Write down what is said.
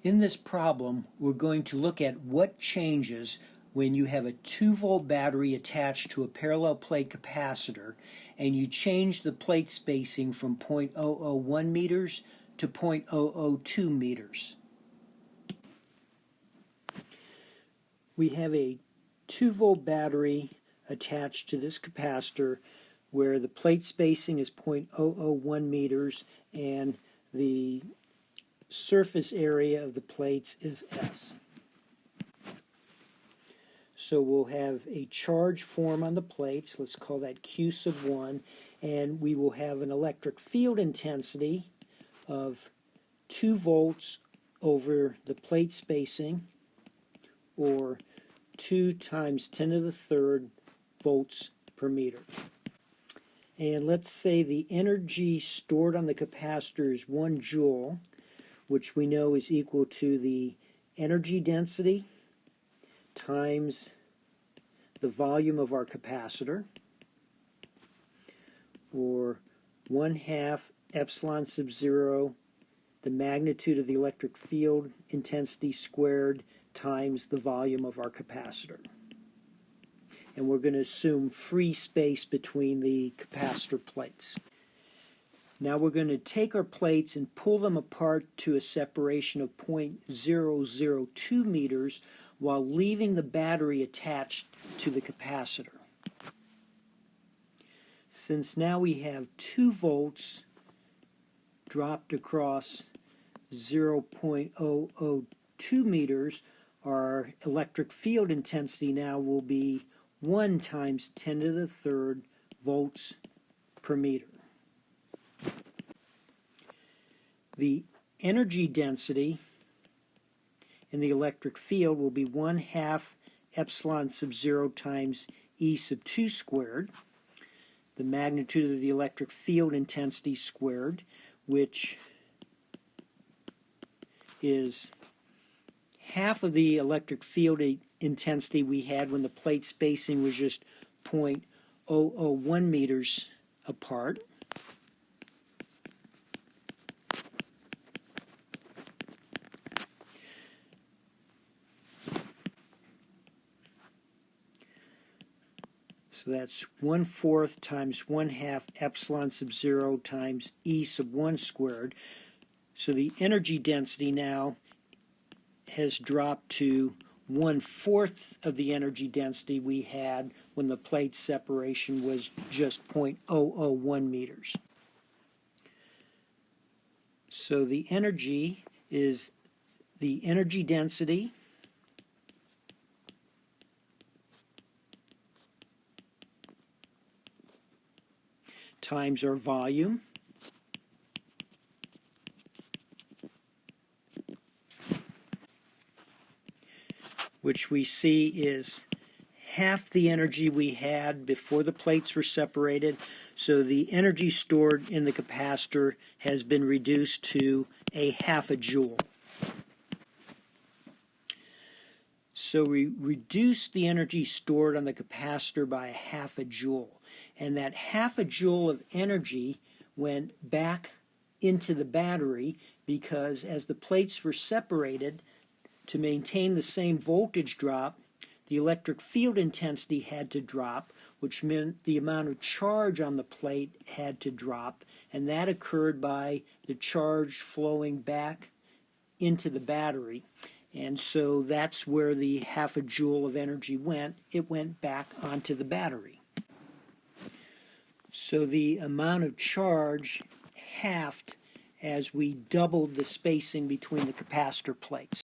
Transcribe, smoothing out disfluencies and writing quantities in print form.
In this problem, we're going to look at what changes when you have a 2-volt battery attached to a parallel plate capacitor and you change the plate spacing from 0.001 meters to 0.002 meters. We have a 2-volt battery attached to this capacitor where the plate spacing is 0.001 meters and the surface area of the plates is S. So we'll have a charge form on the plates, let's call that Q sub 1, and we will have an electric field intensity of 2 volts over the plate spacing, or 2 times 10 to the 3rd volts per meter. And let's say the energy stored on the capacitor is 1 joule, which we know is equal to the energy density times the volume of our capacitor, or 1/2 epsilon sub 0, the magnitude of the electric field intensity squared times the volume of our capacitor. And we're going to assume free space between the capacitor plates. Now we're going to take our plates and pull them apart to a separation of 0.002 meters while leaving the battery attached to the capacitor. Since now we have 2 volts dropped across 0.002 meters, our electric field intensity now will be 1 times 10 to the 3rd volts per meter. The energy density in the electric field will be 1/2 epsilon sub 0 times E sub 2 squared, the magnitude of the electric field intensity squared, which is half of the electric field intensity we had when the plate spacing was just 0.001 meters apart. So that's 1/4 times 1/2 epsilon sub 0 times E sub 1 squared. So the energy density now has dropped to 1/4 of the energy density we had when the plate separation was just 0.001 meters. So the energy is the energy density times our volume, which we see is half the energy we had before the plates were separated. So the energy stored in the capacitor has been reduced to a 1/2 joule. So we reduced the energy stored on the capacitor by a 1/2 joule. And that 1/2 joule of energy went back into the battery because as the plates were separated, to maintain the same voltage drop, the electric field intensity had to drop, which meant the amount of charge on the plate had to drop, and that occurred by the charge flowing back into the battery. And so that's where the 1/2 joule of energy went. It went back onto the battery. So the amount of charge halved as we doubled the spacing between the capacitor plates.